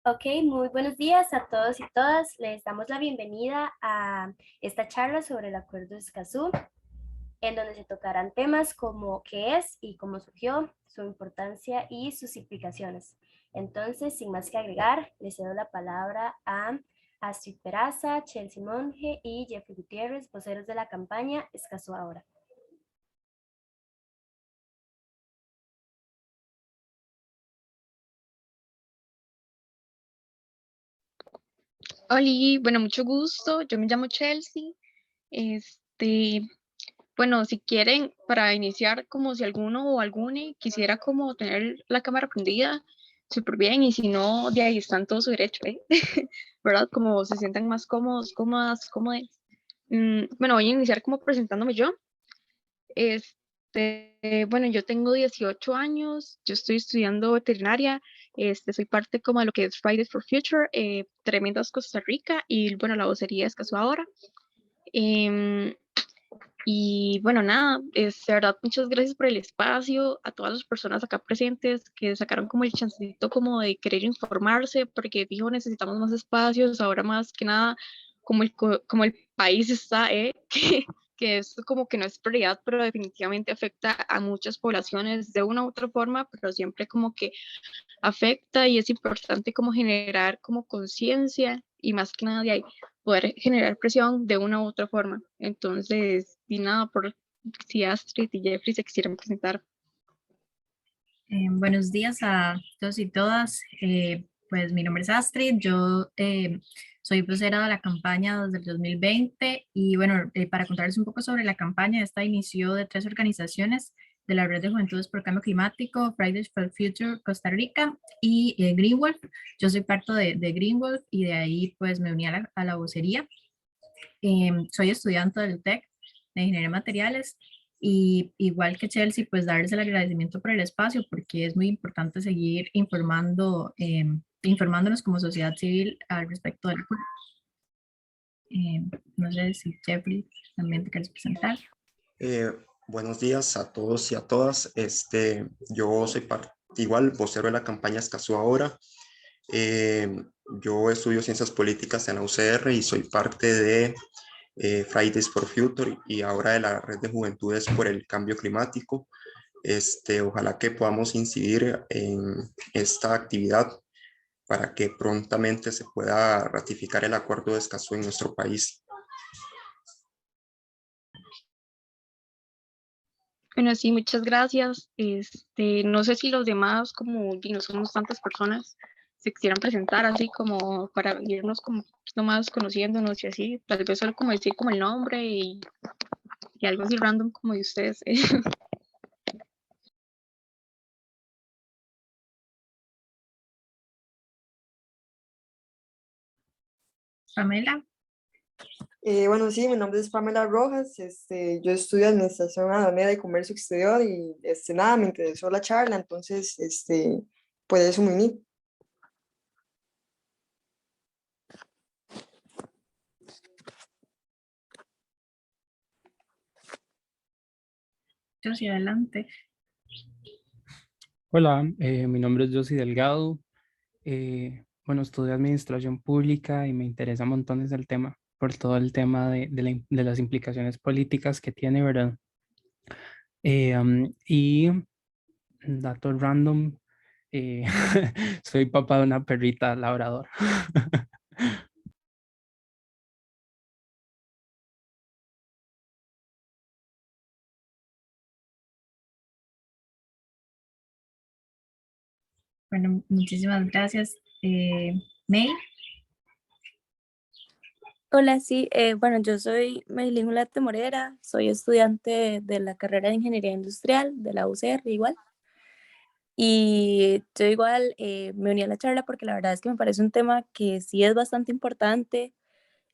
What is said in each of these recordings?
Ok, muy buenos días a todos y todas. Les damos la bienvenida a esta charla sobre el Acuerdo de Escazú, en donde se tocarán temas como qué es y cómo surgió, su importancia y sus implicaciones. Entonces, sin más que agregar, les cedo la palabra a Astrid Peraza, Chelsea Monge y Jeffrey Gutiérrez, voceros de la campaña Escazú Ahora. Oli, bueno, mucho gusto. Yo me llamo Chelsea. Este, bueno, si quieren, para iniciar, como si alguno o alguna quisiera como tener la cámara prendida, súper bien, y si no, de ahí están todo su derecho, ¿eh? ¿Verdad? Como se sientan más cómodos, cómodas, cómodas. Bueno, voy a iniciar como presentándome yo. Bueno, yo tengo 18 años, yo estoy estudiando veterinaria, soy parte como de lo que es Fridays for Future, Tremendas Costa Rica, y bueno, la vocería es Caso Ahora. Em, y bueno, nada, de verdad, muchas gracias por el espacio, a todas las personas acá presentes que sacaron como el chancecito como de querer informarse, porque fijo, necesitamos más espacios, ahora más que nada, como el país está, que esto como que no es prioridad, pero definitivamente afecta a muchas poblaciones de una u otra forma, pero siempre como que afecta y es importante como generar como conciencia y más que nada de ahí poder generar presión de una u otra forma. Entonces, y nada, por si Astrid y Jeffrey se quisieran presentar. Buenos días a todos y todas. Pues mi nombre es Astrid, yo soy vocera de la campaña desde el 2020 y bueno, para contarles un poco sobre la campaña, esta inició de tres organizaciones de la Red de Juventudes por Cambio Climático, Fridays for Future Costa Rica y Green Wolf. Yo soy parte de Green Wolf y de ahí pues me uní a la vocería. Soy estudiante del TEC de Ingeniería de Materiales y igual que Chelsea, pues darles el agradecimiento por el espacio porque es muy importante seguir informándonos como sociedad civil al respecto del acuerdo. No sé si Jeffrey también te quieres presentar. Eh, Buenos días a todos y a todas. Yo soy igual vocero de la campaña Escazú Ahora. Eh, yo estudio ciencias políticas en la UCR y soy parte de Fridays for Future y ahora de la Red de Juventudes por el Cambio Climático. Ojalá que podamos incidir en esta actividad para que prontamente se pueda ratificar el acuerdo de Escazú en nuestro país. Bueno, sí, muchas gracias. No sé si los demás, como y no somos tantas personas, se quisieran presentar así como para irnos como un poquito más conociéndonos y así, tal vez solo como decir como el nombre y algo así random como de ustedes. Pamela. Bueno, sí, mi nombre es Pamela Rojas, yo estudio Administración Aduanera y Comercio Exterior y nada, me interesó la charla, entonces por eso me uní. Yo sí, adelante. Hola, mi nombre es Josy Delgado. Bueno, estudio administración pública y me interesa montones el tema, por todo el tema de las implicaciones políticas que tiene, ¿verdad? Y dato random, eh, soy papá de una perrita labrador. Bueno, muchísimas gracias. May. Hola, sí, bueno, yo soy Maylin Ulate Morera, soy estudiante de la carrera de Ingeniería Industrial de la UCR igual, y yo igual me uní a la charla porque la verdad es que me parece un tema que sí es bastante importante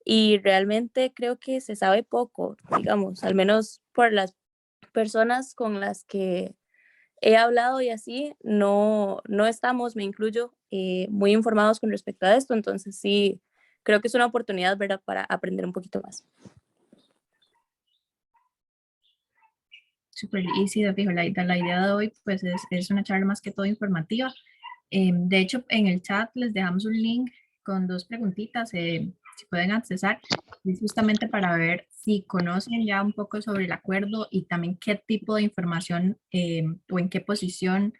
y realmente creo que se sabe poco, digamos, al menos por las personas con las que he hablado y así, no estamos, me incluyo, muy informados con respecto a esto, entonces sí, creo que es una oportunidad, ¿verdad?, para aprender un poquito más. Súper, y sí, fijo, la idea de hoy pues es una charla más que todo informativa De hecho, en el chat les dejamos un link con dos preguntitas, si pueden accesar, es justamente para ver si conocen ya un poco sobre el acuerdo y también qué tipo de información o en qué posición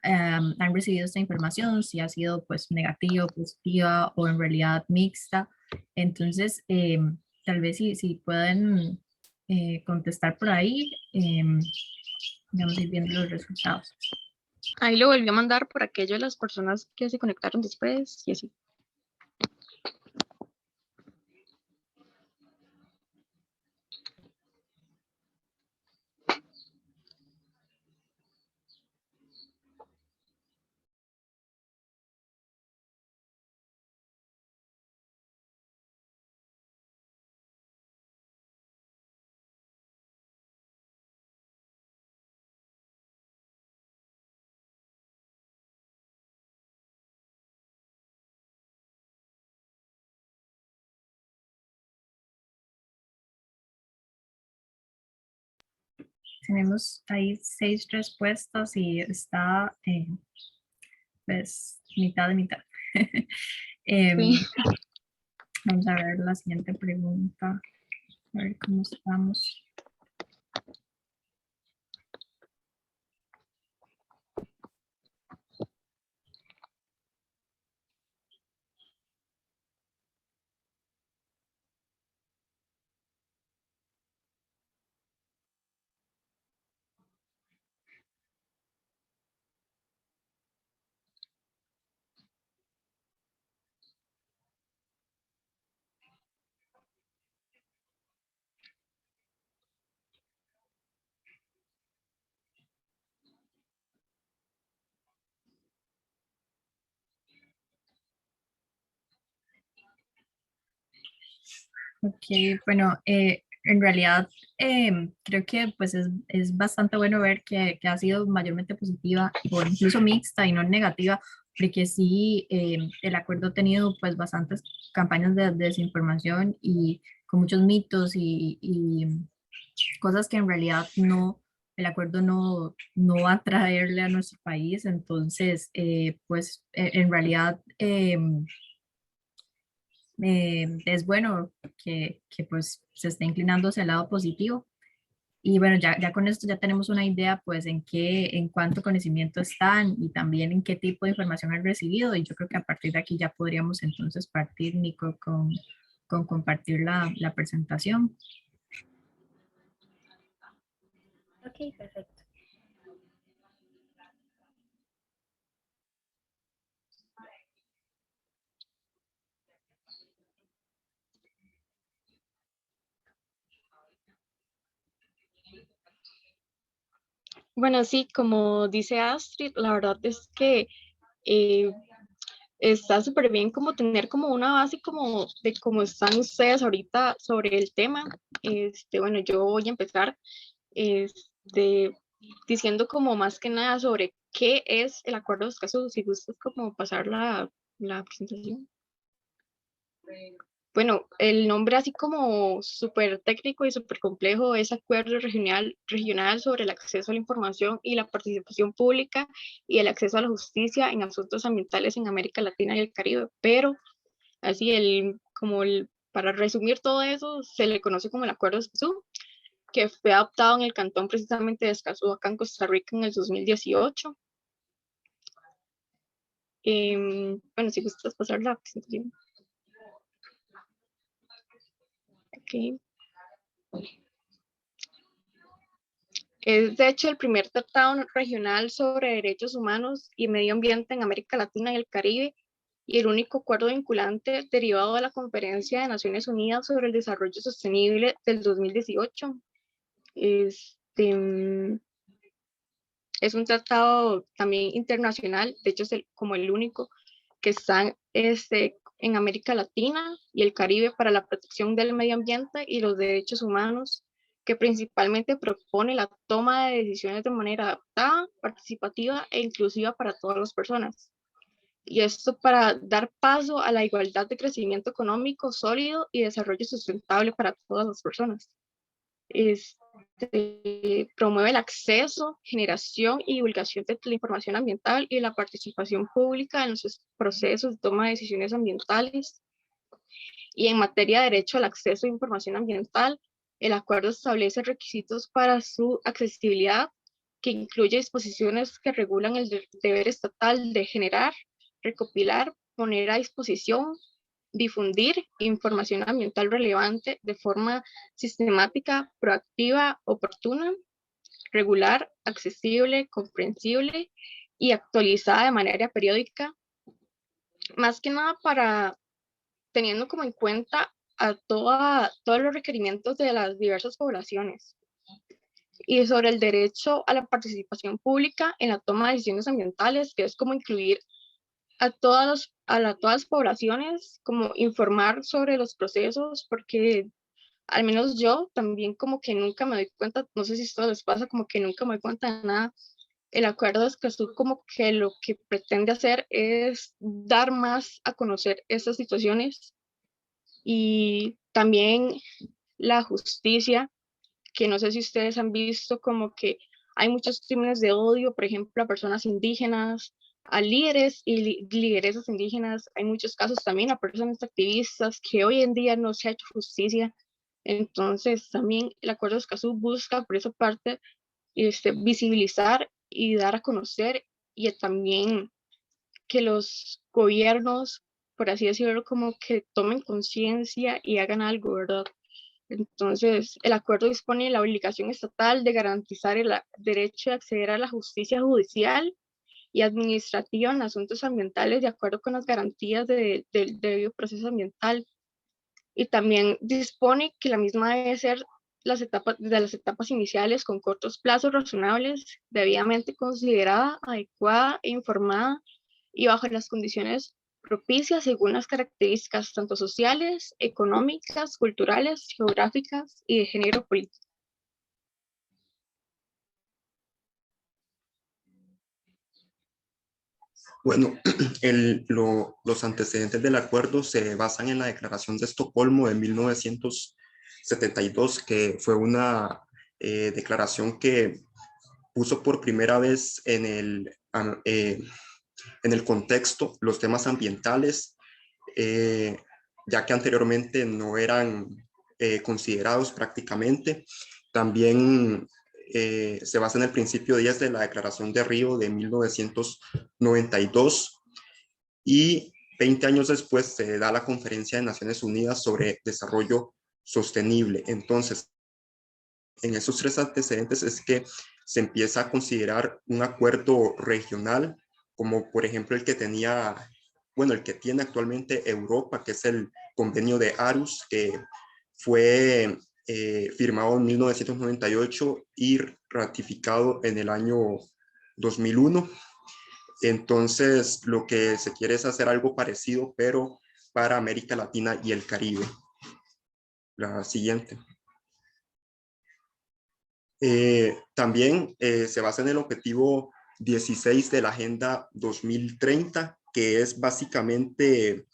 han recibido esta información, si ha sido pues negativa, positiva o en realidad mixta. Entonces, tal vez si pueden contestar por ahí, vamos a ir viendo los resultados. Ahí lo volví a mandar por aquello de las personas que se conectaron después y así. Tenemos ahí 6 respuestas y está pues mitad de mitad. Sí. Vamos a ver la siguiente pregunta, a ver cómo estamos. Ok, bueno, en realidad creo que pues es bastante bueno ver que ha sido mayormente positiva o incluso mixta y no negativa, porque sí, el acuerdo ha tenido pues bastantes campañas de desinformación y con muchos mitos y cosas que en realidad no, el acuerdo no va a traerle a nuestro país. Entonces, pues en realidad es bueno que pues se esté inclinando hacia el lado positivo. Y bueno, ya con esto ya tenemos una idea pues en cuánto conocimiento están y también en qué tipo de información han recibido. Y yo creo que a partir de aquí ya podríamos entonces partir, Nico, con compartir la presentación. Ok, perfecto. Bueno, sí, como dice Astrid, la verdad es que eh, está súper bien como tener como una base como de cómo están ustedes ahorita sobre el tema. Bueno, yo voy a empezar diciendo como más que nada sobre qué es el acuerdo de Escazú, si gustas como pasar la presentación. Bueno, el nombre así como súper técnico y súper complejo es Acuerdo Regional sobre el acceso a la información y la participación pública y el acceso a la justicia en asuntos ambientales en América Latina y el Caribe. Pero así para resumir todo eso, se le conoce como el Acuerdo de Escazú, que fue adoptado en el cantón precisamente de Escazú, acá en Costa Rica, en el 2018. Bueno, si gustas pasar la presentación. Okay. Es de hecho el primer tratado regional sobre derechos humanos y medio ambiente en América Latina y el Caribe y el único acuerdo vinculante derivado de la Conferencia de Naciones Unidas sobre el Desarrollo Sostenible del 2018. Es un tratado también internacional, de hecho es como el único que está en América Latina y el Caribe para la protección del medio ambiente y los derechos humanos, que principalmente propone la toma de decisiones de manera adaptada, participativa e inclusiva para todas las personas. Y esto para dar paso a la igualdad de crecimiento económico sólido y desarrollo sustentable para todas las personas. Promueve el acceso, generación y divulgación de la información ambiental y la participación pública en los procesos de toma de decisiones ambientales. Y en materia de derecho al acceso a información ambiental, el acuerdo establece requisitos para su accesibilidad, que incluye disposiciones que regulan el deber estatal de generar, recopilar, poner a disposición, difundir información ambiental relevante de forma sistemática, proactiva, oportuna, regular, accesible, comprensible y actualizada de manera periódica, más que nada para teniendo como en cuenta a todos los requerimientos de las diversas poblaciones. Y sobre el derecho a la participación pública en la toma de decisiones ambientales, que es como incluir a todas las poblaciones, como informar sobre los procesos, porque al menos yo también como que nunca me doy cuenta, no sé si esto les pasa, como que nunca me doy cuenta de nada. El acuerdo de Escazú como que lo que pretende hacer es dar más a conocer estas situaciones y también la justicia, que no sé si ustedes han visto como que hay muchos crímenes de odio, por ejemplo, a personas indígenas, a líderes y lideresas indígenas, hay muchos casos también a personas activistas que hoy en día no se ha hecho justicia. Entonces también el Acuerdo de Escazú busca por esa parte visibilizar y dar a conocer y también que los gobiernos, por así decirlo, como que tomen conciencia y hagan algo, ¿verdad? Entonces, el acuerdo dispone de la obligación estatal de garantizar el derecho de acceder a la justicia judicial y administrativa en asuntos ambientales de acuerdo con las garantías del debido proceso ambiental. Y también dispone que la misma debe ser de las etapas iniciales con cortos plazos razonables, debidamente considerada, adecuada e informada y bajo las condiciones propicias según las características tanto sociales, económicas, culturales, geográficas y de género político. Bueno, los antecedentes del acuerdo se basan en la Declaración de Estocolmo de 1972, que fue una declaración que puso por primera vez en el contexto los temas ambientales, ya que anteriormente no eran considerados prácticamente. También se basa en el principio 10 de la Declaración de Río de 1992 y 20 años después se da la Conferencia de Naciones Unidas sobre Desarrollo Sostenible. Entonces, en esos tres antecedentes es que se empieza a considerar un acuerdo regional, como por ejemplo el que tiene actualmente Europa, que es el convenio de Aarhus, que fue firmado en 1998 y ratificado en el año 2001. Entonces, lo que se quiere es hacer algo parecido, pero para América Latina y el Caribe. La siguiente. También se basa en el objetivo 16 de la Agenda 2030, que es básicamente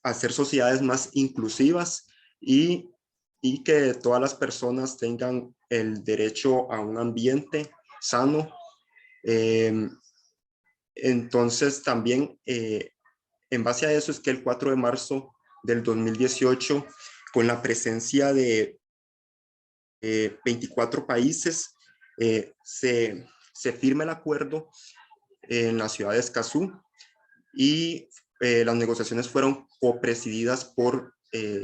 hacer sociedades más inclusivas y que todas las personas tengan el derecho a un ambiente sano. Entonces también en base a eso es que el 4 de marzo del 2018, con la presencia de 24 países, se firma el acuerdo en la ciudad de Escazú y las negociaciones fueron copresididas por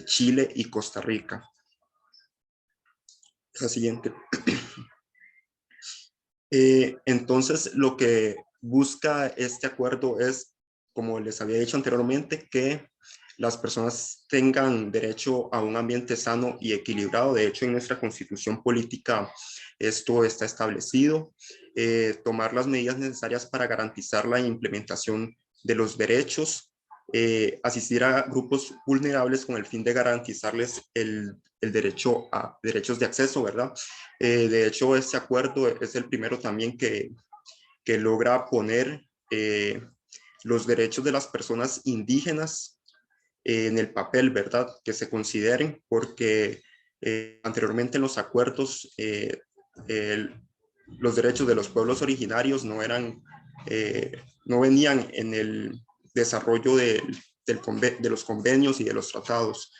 Chile y Costa Rica. La siguiente. Entonces, lo que busca este acuerdo es, como les había dicho anteriormente, que las personas tengan derecho a un ambiente sano y equilibrado. De hecho, en nuestra constitución política esto está establecido. Tomar las medidas necesarias para garantizar la implementación de los derechos, asistir a grupos vulnerables con el fin de garantizarles el derecho a derechos de acceso, ¿verdad? De hecho, este acuerdo es el primero también que logra poner los derechos de las personas indígenas en el papel, ¿verdad? Que se consideren, porque Anteriormente en los acuerdos, los derechos de los pueblos originarios no venían en el desarrollo de los convenios y de los tratados.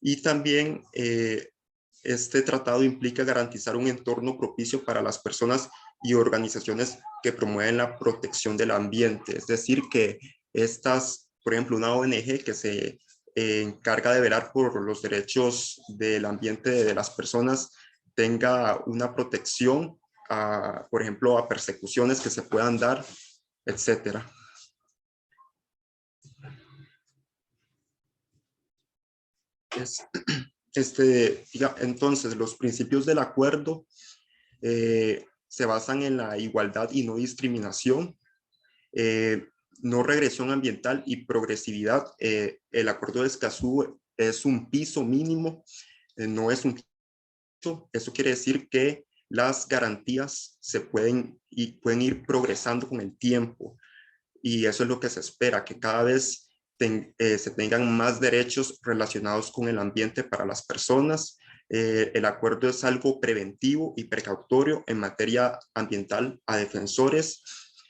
Y también este tratado implica garantizar un entorno propicio para las personas y organizaciones que promueven la protección del ambiente. Es decir, que por ejemplo, una ONG que se encarga de velar por los derechos del ambiente de las personas tenga una protección, por ejemplo, a persecuciones que se puedan dar, etcétera. Entonces, los principios del acuerdo se basan en la igualdad y no discriminación, no regresión ambiental y progresividad. El acuerdo de Escazú es un piso mínimo, no es un piso. Eso quiere decir que las garantías pueden ir progresando con el tiempo, y eso es lo que se espera, que cada vez se tengan más derechos relacionados con el ambiente para las personas. El acuerdo es algo preventivo y precautorio en materia ambiental a defensores.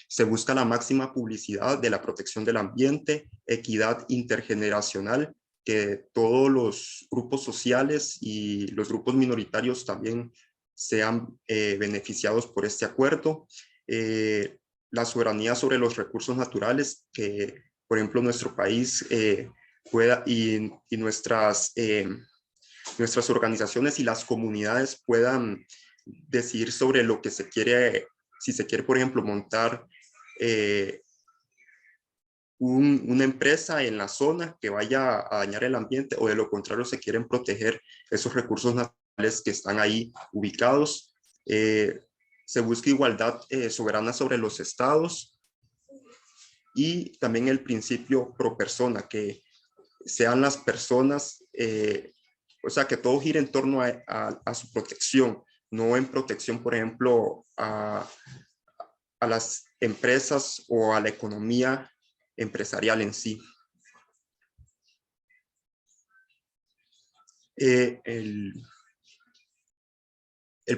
Se busca la máxima publicidad de la protección del ambiente, equidad intergeneracional, que todos los grupos sociales y los grupos minoritarios también sean beneficiados por este acuerdo. La soberanía sobre los recursos naturales, que por ejemplo nuestro país pueda y nuestras organizaciones y las comunidades puedan decidir sobre lo que se quiere, si se quiere por ejemplo montar una empresa en la zona que vaya a dañar el ambiente, o de lo contrario se quieren proteger esos recursos naturales que están ahí ubicados. Se busca igualdad soberana sobre los estados, y también el principio pro persona, que sean las personas, o sea, que todo gire en torno a su protección, no en protección, por ejemplo, a las empresas o a la economía empresarial en sí. El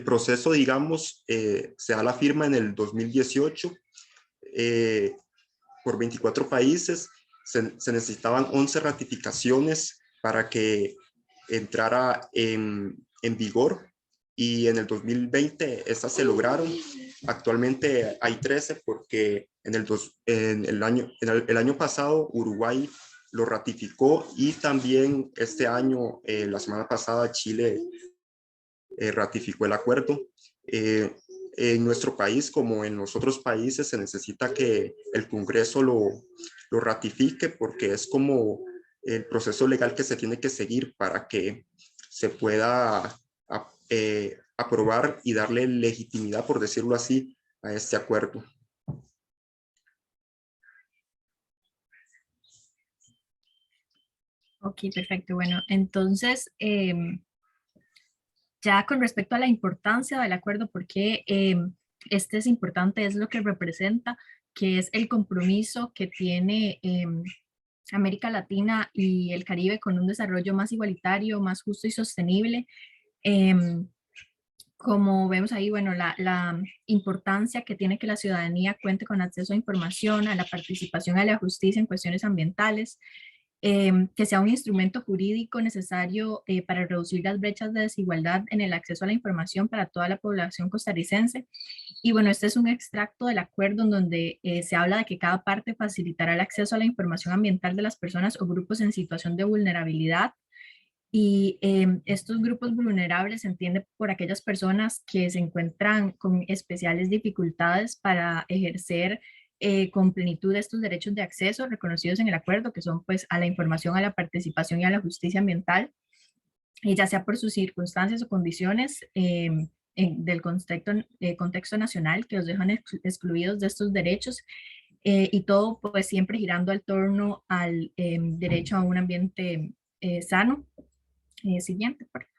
proceso, digamos, se da la firma en el 2018 por 24 países. Se necesitaban 11 ratificaciones para que entrara en vigor, y en el 2020 estas se lograron. Actualmente hay 13 porque el año pasado Uruguay lo ratificó, y también este año, la semana pasada, Chile ratificó el acuerdo. En nuestro país, como en los otros países, se necesita que el Congreso lo ratifique, porque es como el proceso legal que se tiene que seguir para que se pueda aprobar y darle legitimidad, por decirlo así, a este acuerdo. Ok, perfecto. Bueno, entonces, ya con respecto a la importancia del acuerdo, porque este es importante, es lo que representa, que es el compromiso que tiene América Latina y el Caribe con un desarrollo más igualitario, más justo y sostenible. Como vemos ahí, bueno, la importancia que tiene que la ciudadanía cuente con acceso a información, a la participación, a la justicia en cuestiones ambientales, que sea un instrumento jurídico necesario para reducir las brechas de desigualdad en el acceso a la información para toda la población costarricense. Y bueno, este es un extracto del acuerdo en donde se habla de que cada parte facilitará el acceso a la información ambiental de las personas o grupos en situación de vulnerabilidad. Y estos grupos vulnerables se entiende por aquellas personas que se encuentran con especiales dificultades para ejercer con plenitud estos derechos de acceso reconocidos en el acuerdo, que son pues a la información, a la participación y a la justicia ambiental, y ya sea por sus circunstancias o condiciones del contexto nacional que los dejan excluidos de estos derechos, y todo pues siempre girando al torno al derecho a un ambiente sano. Siguiente, por favor.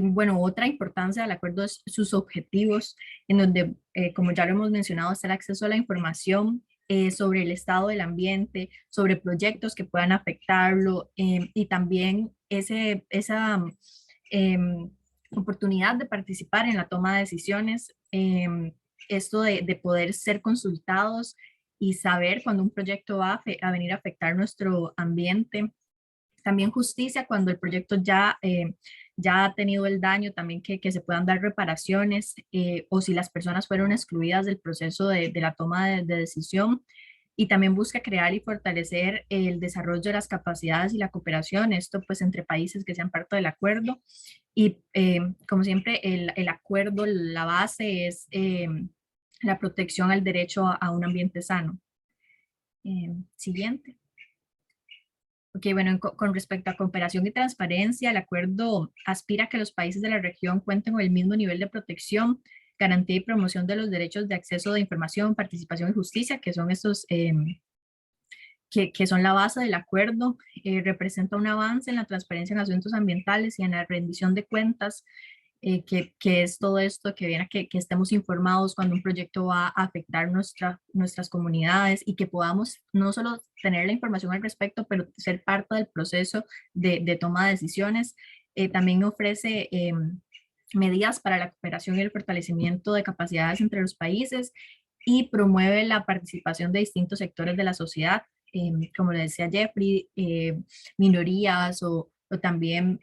Bueno, otra importancia del acuerdo es sus objetivos, en donde, como ya lo hemos mencionado, está el acceso a la información sobre el estado del ambiente, sobre proyectos que puedan afectarlo, y también esa oportunidad de participar en la toma de decisiones, esto de poder ser consultados y saber cuando un proyecto va a venir a afectar nuestro ambiente. También justicia cuando el proyecto ya ha tenido el daño, también que se puedan dar reparaciones, o si las personas fueron excluidas del proceso de la toma de decisión. Y también busca crear y fortalecer el desarrollo de las capacidades y la cooperación, esto pues entre países que sean parte del acuerdo. Y como siempre, el acuerdo, la base es la protección al derecho a un ambiente sano. Siguiente. Ok, bueno, con respecto a cooperación y transparencia, el acuerdo aspira a que los países de la región cuenten con el mismo nivel de protección, garantía y promoción de los derechos de acceso de información, participación y justicia, que son estos que son la base del acuerdo. Representa un avance en la transparencia en asuntos ambientales y en la rendición de cuentas, que es todo esto que viene a que estemos informados cuando un proyecto va a afectar nuestras comunidades y que podamos no solo tener la información al respecto, pero ser parte del proceso de toma de decisiones. También ofrece medidas para la cooperación y el fortalecimiento de capacidades entre los países y promueve la participación de distintos sectores de la sociedad, como le decía Jeffrey, minorías o también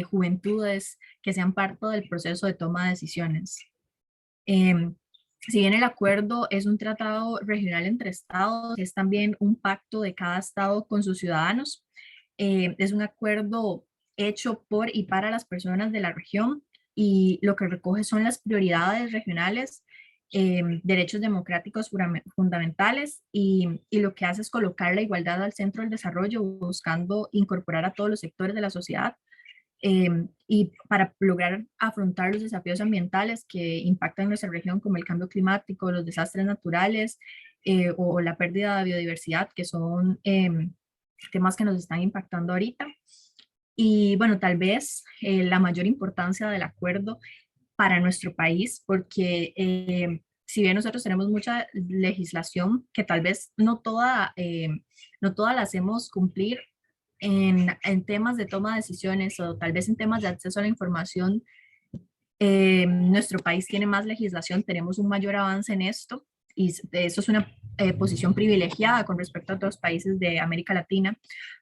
juventudes que sean parte del proceso de toma de decisiones. Si bien el acuerdo es un tratado regional entre estados, es también un pacto de cada estado con sus ciudadanos. Es un acuerdo hecho por y para las personas de la región y lo que recoge son las prioridades regionales, derechos democráticos fundamentales y lo que hace es colocar la igualdad al centro del desarrollo, buscando incorporar a todos los sectores de la sociedad, y para lograr afrontar los desafíos ambientales que impactan nuestra región, como el cambio climático, los desastres naturales, o la pérdida de biodiversidad, que son temas que nos están impactando ahorita. Y bueno, tal vez la mayor importancia del acuerdo para nuestro país, porque si bien nosotros tenemos mucha legislación que tal vez no toda la hacemos cumplir en temas de toma de decisiones o tal vez en temas de acceso a la información, nuestro país tiene más legislación, tenemos un mayor avance en esto y eso es una posición privilegiada con respecto a otros países de América Latina,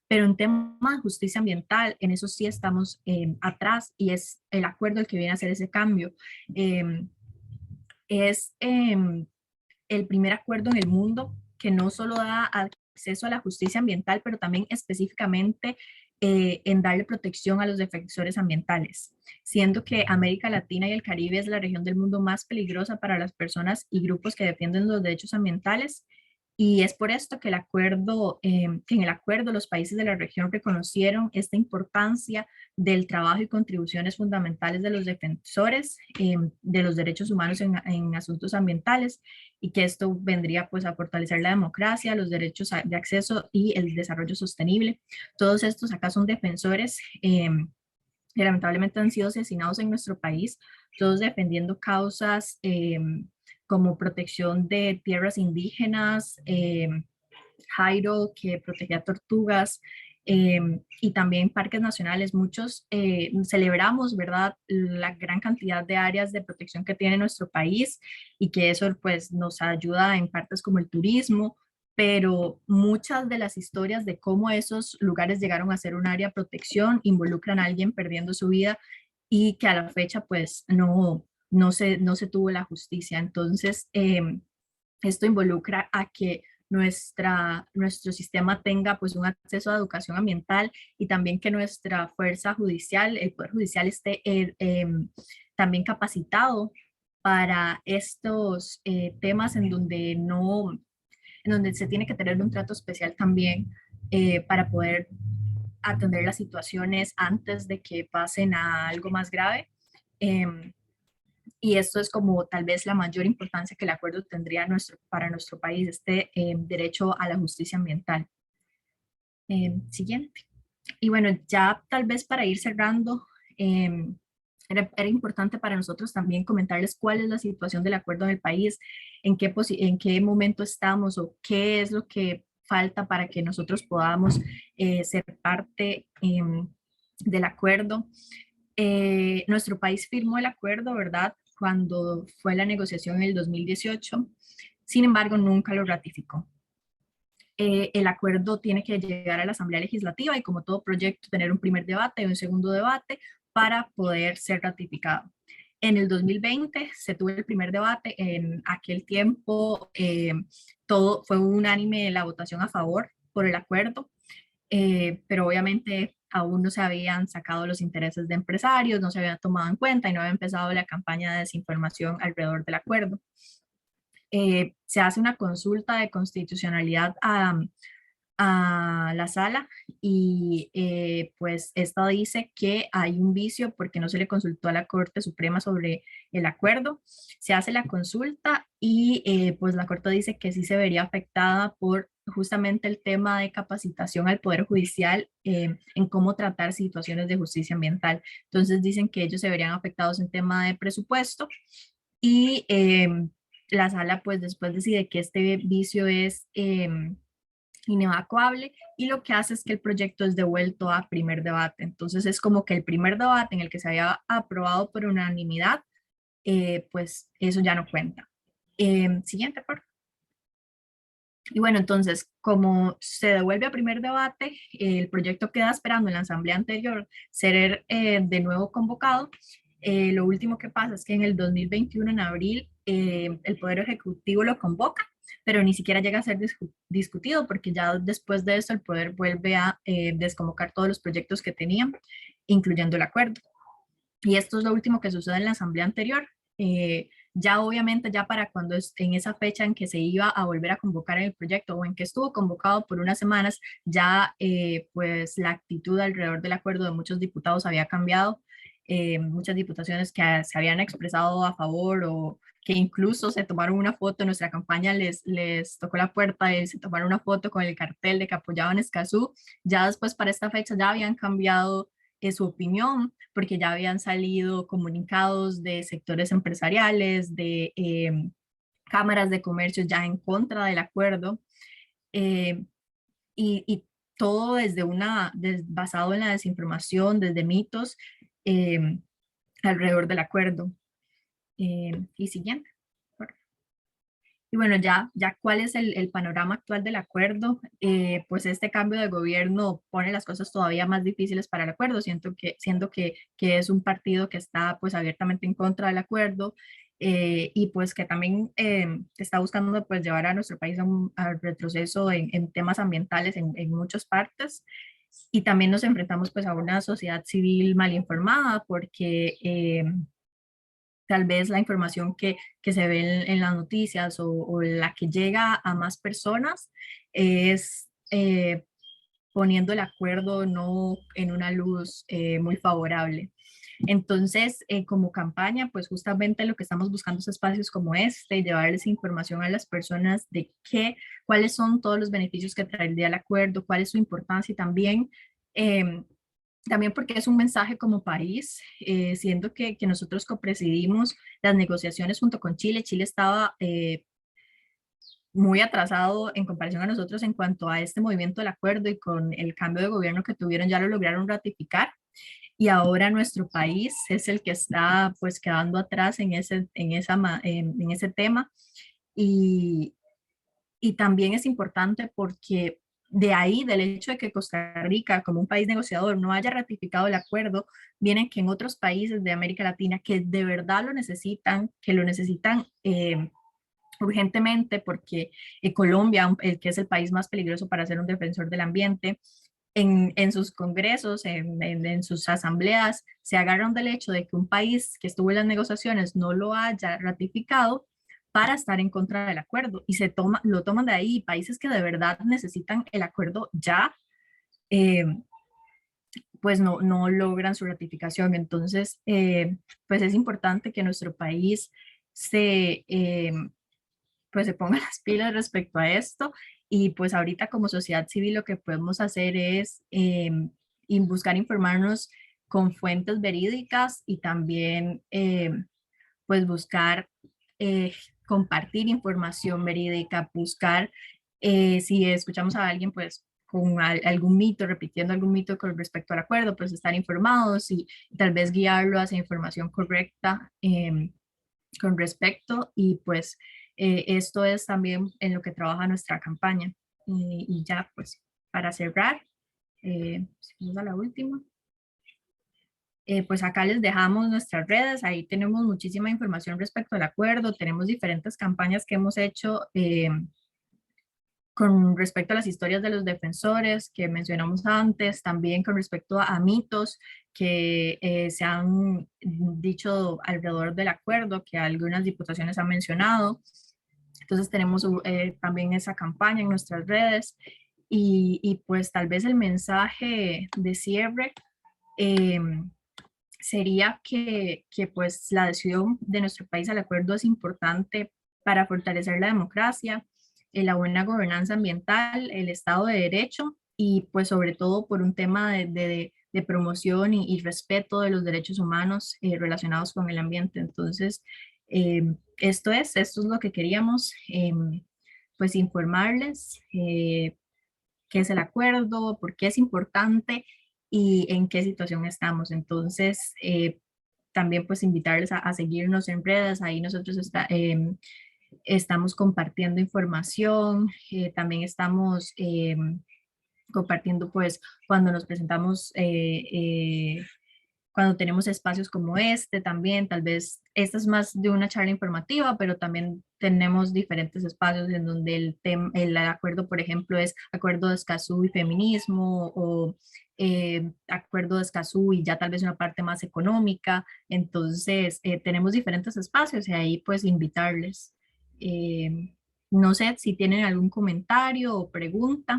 pero en temas de justicia ambiental, en eso sí estamos atrás y es el acuerdo el que viene a hacer ese cambio. Es el primer acuerdo en el mundo que no solo da acceso a la justicia ambiental, pero también específicamente en darle protección a los defensores ambientales, siendo que América Latina y el Caribe es la región del mundo más peligrosa para las personas y grupos que defienden los derechos ambientales. Y es por esto que que en el acuerdo los países de la región reconocieron esta importancia del trabajo y contribuciones fundamentales de los defensores de los derechos humanos en asuntos ambientales, y que esto vendría pues a fortalecer la democracia, los derechos de acceso y el desarrollo sostenible. Todos estos acá son defensores que lamentablemente han sido asesinados en nuestro país, todos defendiendo causas como protección de tierras indígenas, Jairo, que protegía tortugas, y también parques nacionales. Muchos celebramos, ¿verdad?, la gran cantidad de áreas de protección que tiene nuestro país y que eso pues nos ayuda en partes como el turismo, pero muchas de las historias de cómo esos lugares llegaron a ser un área de protección involucran a alguien perdiendo su vida y que a la fecha pues no se tuvo la justicia. Entonces, esto involucra a que nuestro sistema tenga pues un acceso a educación ambiental y también que nuestra fuerza judicial, el Poder Judicial esté también capacitado para estos temas en donde se tiene que tener un trato especial también para poder atender las situaciones antes de que pasen a algo más grave. Y esto es como tal vez la mayor importancia que el acuerdo tendría para nuestro país, este derecho a la justicia ambiental. Siguiente. Y bueno, ya tal vez para ir cerrando, era importante para nosotros también comentarles cuál es la situación del acuerdo en el país, en qué momento estamos o qué es lo que falta para que nosotros podamos ser parte del acuerdo. Nuestro país firmó el acuerdo, ¿verdad?, cuando fue la negociación en el 2018, sin embargo, nunca lo ratificó. El acuerdo tiene que llegar a la Asamblea Legislativa y, como todo proyecto, tener un primer debate y un segundo debate para poder ser ratificado. En el 2020 se tuvo el primer debate. En aquel tiempo todo fue unánime la votación a favor por el acuerdo, pero obviamente aún no se habían sacado los intereses de empresarios, no se había tomado en cuenta y no había empezado la campaña de desinformación alrededor del acuerdo. Se hace una consulta de constitucionalidad a la sala y pues esta dice que hay un vicio porque no se le consultó a la Corte Suprema sobre el acuerdo. Se hace la consulta y pues la Corte dice que sí se vería afectada por justamente el tema de capacitación al Poder Judicial en cómo tratar situaciones de justicia ambiental. Entonces dicen que ellos se verían afectados en tema de presupuesto y la sala pues después decide que este vicio es inevacuable y lo que hace es que el proyecto es devuelto a primer debate. Entonces es como que el primer debate en el que se había aprobado por unanimidad, pues eso ya no cuenta. Siguiente, por favor. Y bueno, entonces, como se devuelve a primer debate, el proyecto queda esperando en la asamblea anterior ser de nuevo convocado. Lo último que pasa es que en el 2021, en abril, el Poder Ejecutivo lo convoca, pero ni siquiera llega a ser discutido porque ya después de eso el Poder vuelve a desconvocar todos los proyectos que tenían, incluyendo el acuerdo. Y esto es lo último que sucede en la asamblea anterior. Ya obviamente ya para cuando es en esa fecha en que se iba a volver a convocar el proyecto o en que estuvo convocado por unas semanas, ya pues la actitud alrededor del acuerdo de muchos diputados había cambiado. Muchas diputaciones que se habían expresado a favor o que incluso se tomaron una foto en nuestra campaña, les tocó la puerta y se tomaron una foto con el cartel de que apoyaban Escazú. Ya después para esta fecha ya habían cambiado su opinión, porque ya habían salido comunicados de sectores empresariales, de cámaras de comercio ya en contra del acuerdo, y todo desde basado en la desinformación, desde mitos alrededor del acuerdo. Y siguiente. Y bueno, ya cuál es el panorama actual del acuerdo, pues este cambio de gobierno pone las cosas todavía más difíciles para el acuerdo, siendo que es un partido que está pues abiertamente en contra del acuerdo y pues que también está buscando pues llevar a nuestro país al retroceso en temas ambientales en muchas partes. Y también nos enfrentamos pues a una sociedad civil mal informada porque tal vez la información que se ve en las noticias o la que llega a más personas es poniendo el acuerdo no en una luz muy favorable. Entonces, como campaña, pues justamente lo que estamos buscando es espacios como este, llevarles información a las personas de cuáles son todos los beneficios que traería el acuerdo, cuál es su importancia y también porque es un mensaje como país, siendo que nosotros copresidimos las negociaciones junto con Chile. Chile estaba muy atrasado en comparación a nosotros en cuanto a este movimiento del acuerdo y con el cambio de gobierno que tuvieron ya lo lograron ratificar. Y ahora nuestro país es el que está pues quedando atrás en ese tema. Y también es importante porque de ahí, del hecho de que Costa Rica, como un país negociador, no haya ratificado el acuerdo, vienen que en otros países de América Latina que de verdad lo necesitan, urgentemente, porque Colombia, el que es el país más peligroso para ser un defensor del ambiente, en sus congresos, en sus asambleas, se agarran del hecho de que un país que estuvo en las negociaciones no lo haya ratificado para estar en contra del acuerdo y lo toman de ahí. Países que de verdad necesitan el acuerdo ya, pues no logran su ratificación. Entonces, pues es importante que nuestro país pues se ponga las pilas respecto a esto y pues ahorita como sociedad civil lo que podemos hacer es buscar informarnos con fuentes verídicas y también pues buscar compartir información verídica, buscar Si escuchamos a alguien, pues con algún mito, repitiendo algún mito con respecto al acuerdo, pues estar informados y tal vez guiarlo hacia información correcta con respecto, y pues esto es también en lo que trabaja nuestra campaña. Y ya pues para cerrar, si vamos a la última. Pues acá les dejamos nuestras redes, ahí tenemos muchísima información respecto al acuerdo, tenemos diferentes campañas que hemos hecho con respecto a las historias de los defensores que mencionamos antes, también con respecto a mitos que se han dicho alrededor del acuerdo, que algunas diputaciones han mencionado. Entonces tenemos también esa campaña en nuestras redes, y pues tal vez el mensaje de cierre sería que pues la adhesión de nuestro país al acuerdo es importante para fortalecer la democracia, la buena gobernanza ambiental, el Estado de Derecho, y pues sobre todo por un tema de promoción y respeto de los derechos humanos relacionados con el ambiente. Entonces, esto es lo que queríamos, pues informarles qué es el acuerdo, por qué es importante y en qué situación estamos. Entonces, también pues invitarles a seguirnos en redes, ahí nosotros estamos compartiendo información, también estamos compartiendo pues cuando nos presentamos, cuando tenemos espacios como este también, tal vez esta es más de una charla informativa, pero también tenemos diferentes espacios en donde el acuerdo, por ejemplo, es acuerdo de Escazú y feminismo, o acuerdo de Escazú y ya tal vez una parte más económica. Entonces, tenemos diferentes espacios y ahí pues invitarles. No sé si tienen algún comentario o pregunta,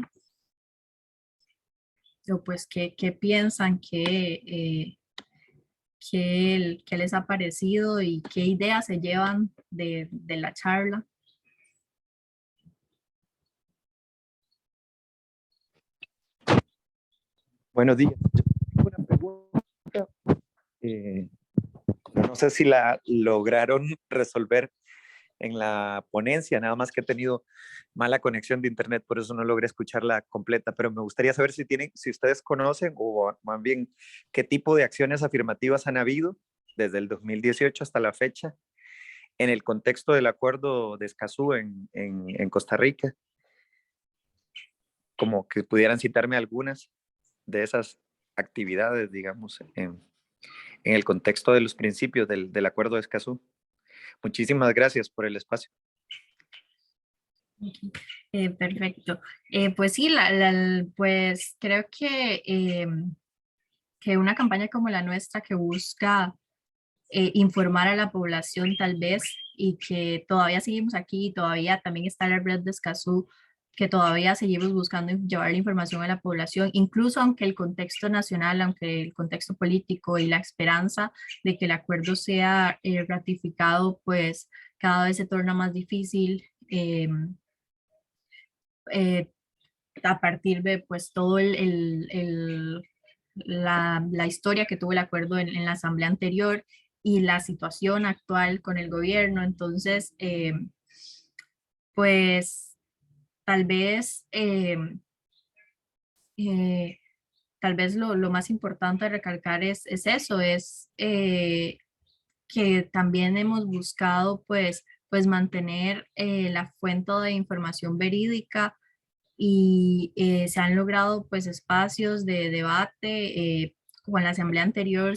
o pues qué piensan, qué les ha parecido y qué ideas se llevan de la charla. Buenos días. Yo tengo una pregunta. No sé si la lograron resolver en la ponencia, nada más que he tenido mala conexión de internet, por eso no logré escucharla completa, pero me gustaría saber si ustedes conocen, o más bien qué tipo de acciones afirmativas han habido desde el 2018 hasta la fecha en el contexto del acuerdo de Escazú en Costa Rica, como que pudieran citarme algunas de esas actividades, digamos, en el contexto de los principios del acuerdo de Escazú. Muchísimas gracias por el espacio. Perfecto. Pues sí, pues creo que una campaña como la nuestra, que busca informar a la población tal vez, y que todavía seguimos aquí, todavía también está la red de Escazú, que todavía seguimos buscando llevar la información a la población, incluso aunque el contexto nacional, aunque el contexto político y la esperanza de que el acuerdo sea ratificado, pues cada vez se torna más difícil. Eh, a partir de pues todo la historia que tuvo el acuerdo en la asamblea anterior y la situación actual con el gobierno. Entonces, pues tal vez, tal vez lo más importante a recalcar es eso, es que también hemos buscado pues mantener la fuente de información verídica, y se han logrado pues espacios de debate. Como en la asamblea anterior,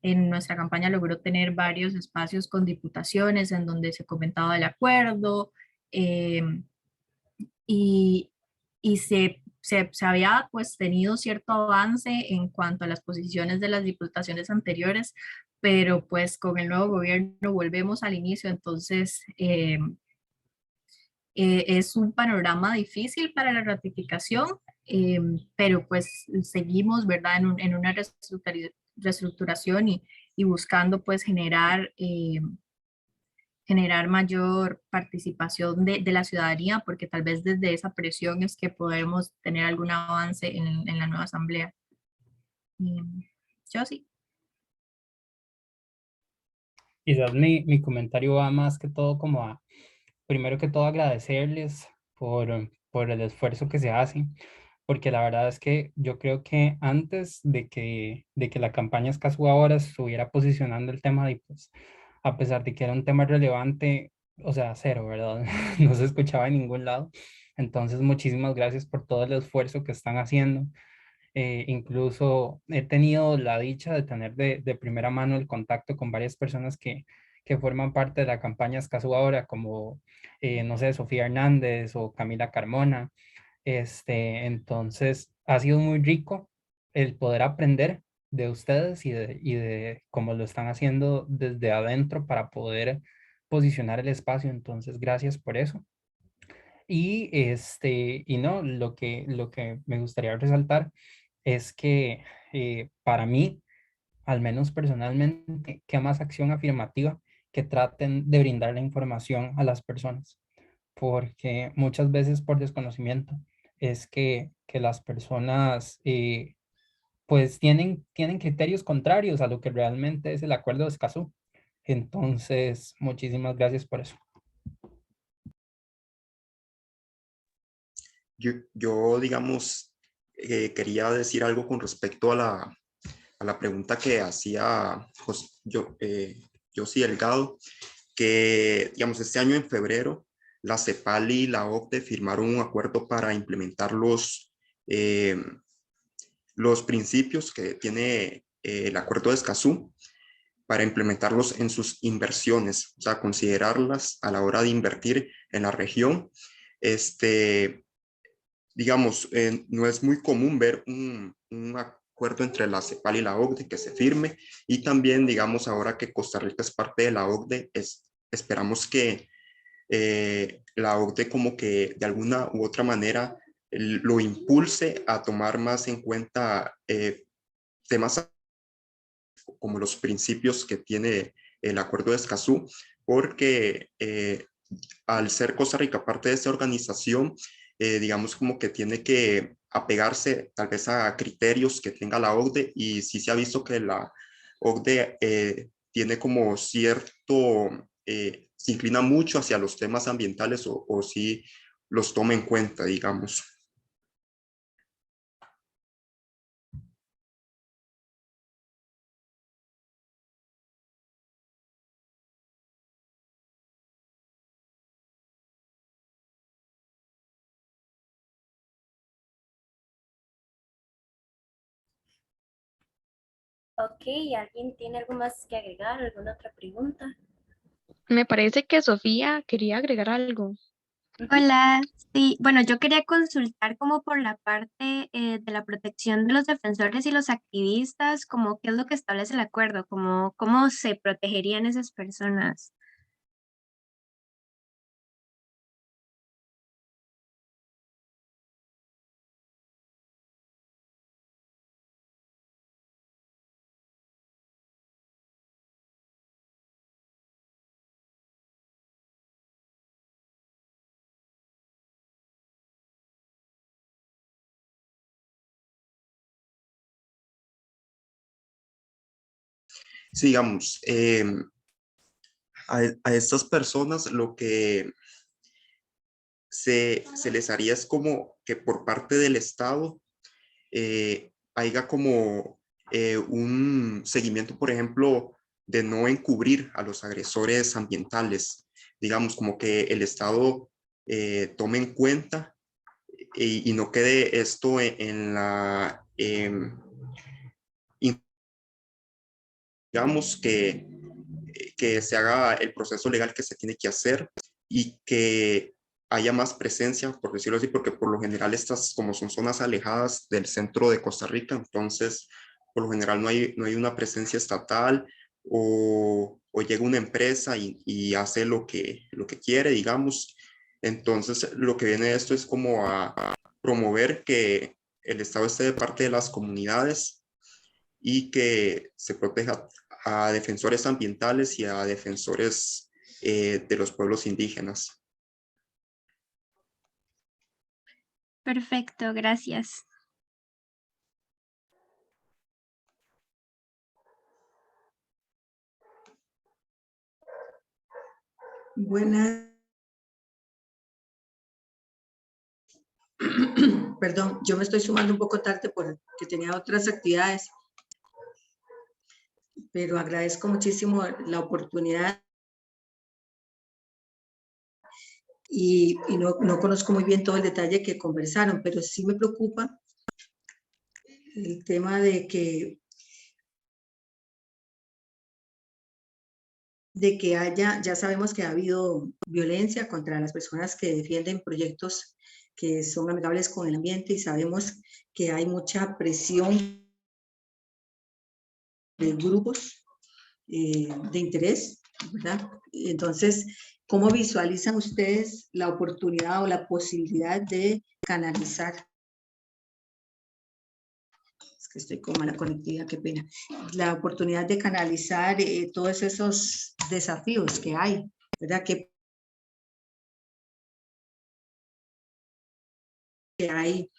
en nuestra campaña logró tener varios espacios con diputaciones en donde se comentaba el acuerdo, eh, y, y se había pues tenido cierto avance en cuanto a las posiciones de las diputaciones anteriores, pero pues con el nuevo gobierno volvemos al inicio. Entonces, es un panorama difícil para la ratificación, pero pues seguimos, ¿verdad?, en una reestructuración, y buscando pues generar mayor participación de la ciudadanía, porque tal vez desde esa presión es que podemos tener algún avance en la nueva asamblea. Yo sí. Quizás mi comentario va más que todo como a, primero que todo, agradecerles por el esfuerzo que se hace, porque la verdad es que yo creo que antes de que la campaña Escazú ahora estuviera posicionando el tema, y pues a pesar de que era un tema relevante, o sea, cero, ¿verdad? No se escuchaba en ningún lado. Entonces, muchísimas gracias por todo el esfuerzo que están haciendo. Incluso he tenido la dicha de tener de primera mano el contacto con varias personas que forman parte de la campaña Escazú ahora, como, no sé, Sofía Hernández o Camila Carmona. Entonces, ha sido muy rico el poder aprender de ustedes y de cómo lo están haciendo desde adentro para poder posicionar el espacio. Entonces, gracias por eso. Y no, lo que me gustaría resaltar es que para mí, al menos personalmente, qué más acción afirmativa que traten de brindar la información a las personas, porque muchas veces por desconocimiento es que las personas pues tienen criterios contrarios a lo que realmente es el acuerdo de Escazú. Entonces, muchísimas gracias por eso. Digamos, quería decir algo con respecto a la pregunta que hacía Josie Delgado, que, digamos, este año en febrero, la CEPAL y la OCDE firmaron un acuerdo para implementar los principios que tiene el acuerdo de Escazú, para implementarlos en sus inversiones, o sea, considerarlas a la hora de invertir en la región. Este, digamos, no es muy común ver un acuerdo entre la CEPAL y la OCDE que se firme, y también, digamos, ahora que Costa Rica es parte de la OCDE, esperamos que la OCDE como que de alguna u otra manera lo impulse a tomar más en cuenta temas como los principios que tiene el acuerdo de Escazú, porque al ser Costa Rica parte de esta organización, digamos como que tiene que apegarse tal vez a criterios que tenga la OCDE, y sí se ha visto que la OCDE tiene como cierto, se inclina mucho hacia los temas ambientales, o sí los toma en cuenta, digamos. Ok, ¿alguien tiene algo más que agregar? ¿Alguna otra pregunta? Me parece que Sofía quería agregar algo. Ujú. Hola, sí, bueno, yo quería consultar como por la parte de la protección de los defensores y los activistas, como qué es lo que establece el acuerdo, como cómo se protegerían esas personas. Sí, digamos, a estas personas lo que se les haría es como que por parte del Estado haya como un seguimiento, por ejemplo, de no encubrir a los agresores ambientales. Digamos, como que el Estado tome en cuenta y no quede esto en la, digamos, que se haga el proceso legal que se tiene que hacer, y que haya más presencia, por decirlo así, porque por lo general estas como son zonas alejadas del centro de Costa Rica, entonces por lo general no hay una presencia estatal, o llega una empresa y hace lo que quiere, digamos. Entonces lo que viene de esto es como a promover que el Estado esté de parte de las comunidades, y que se proteja a defensores ambientales y a defensores de los pueblos indígenas. Perfecto, gracias. Buenas. Perdón, yo me estoy sumando un poco tarde porque tenía otras actividades, pero agradezco muchísimo la oportunidad y no conozco muy bien todo el detalle que conversaron, pero sí me preocupa el tema de que haya, ya sabemos que ha habido violencia contra las personas que defienden proyectos que son amigables con el ambiente y sabemos que hay mucha presión de grupos de interés, ¿verdad? Entonces, ¿cómo visualizan ustedes la oportunidad o la posibilidad de canalizar? Es que estoy con mala conectividad, qué pena. La oportunidad de canalizar todos esos desafíos que hay, ¿verdad? Que hay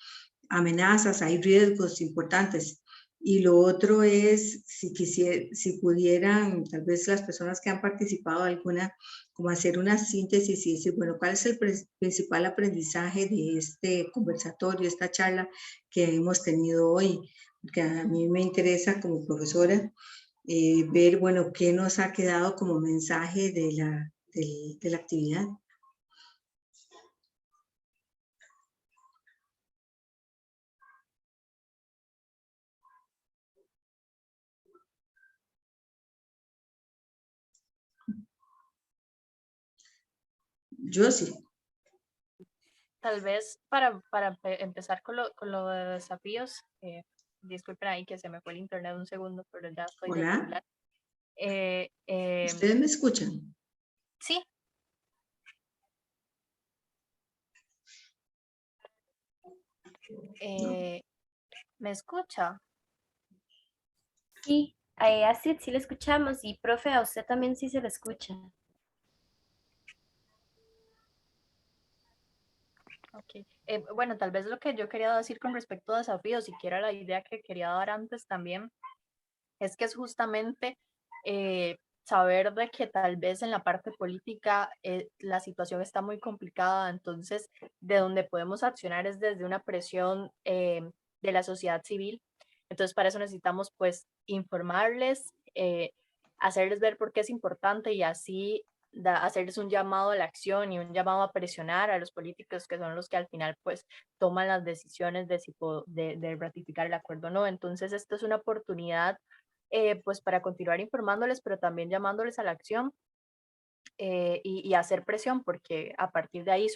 amenazas, hay riesgos importantes. Y lo otro es, si pudieran, tal vez las personas que han participado alguna, como hacer una síntesis y decir, bueno, ¿cuál es el principal aprendizaje de este conversatorio, esta charla que hemos tenido hoy? Porque a mí me interesa como profesora ver, bueno, qué nos ha quedado como mensaje de la actividad. Yo sí. Tal vez para empezar con lo de desafíos, disculpen ahí que se me fue el internet un segundo, pero ya estoy de Hola. hablar. ¿Ustedes me escuchan? Sí. ¿Me escucha? Sí, a Astrid sí le escuchamos y profe, a usted también sí se le escucha. Ok. Bueno, tal vez lo que yo quería decir con respecto a desafíos, y que era la idea que quería dar antes también, es que es justamente saber de que tal vez en la parte política la situación está muy complicada, entonces de donde podemos accionar es desde una presión de la sociedad civil. Entonces para eso necesitamos pues informarles, hacerles ver por qué es importante y así hacerles un llamado a la acción y un llamado a presionar a los políticos que son los que al final pues toman las decisiones de, si de ratificar el acuerdo o no. Entonces esto es una oportunidad pues para continuar informándoles, pero también llamándoles a la acción y hacer presión, porque a partir de ahí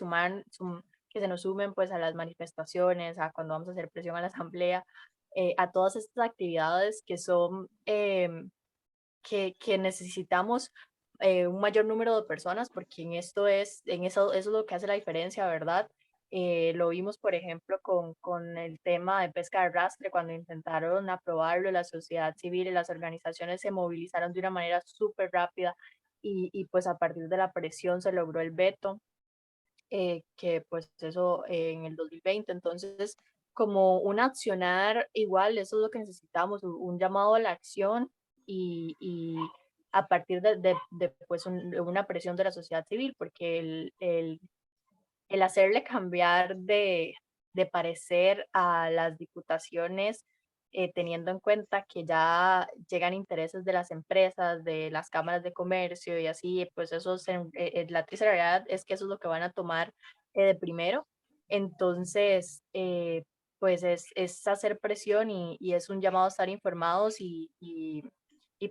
que se nos sumen pues a las manifestaciones, a cuando vamos a hacer presión a la asamblea, a todas estas actividades que son, que necesitamos un mayor número de personas, porque eso es lo que hace la diferencia, ¿verdad? Lo vimos, por ejemplo, con el tema de pesca de arrastre, cuando intentaron aprobarlo, la sociedad civil y las organizaciones se movilizaron de una manera súper rápida y pues a partir de la presión se logró el veto, que pues eso en el 2020. Entonces, como un accionar igual, eso es lo que necesitamos, un llamado a la acción y a partir de pues una presión de la sociedad civil, porque el hacerle cambiar de parecer a las diputaciones, teniendo en cuenta que ya llegan intereses de las empresas, de las cámaras de comercio y así, pues eso, la triste realidad es que eso es lo que van a tomar de primero. Entonces, pues es hacer presión y es un llamado a estar informados y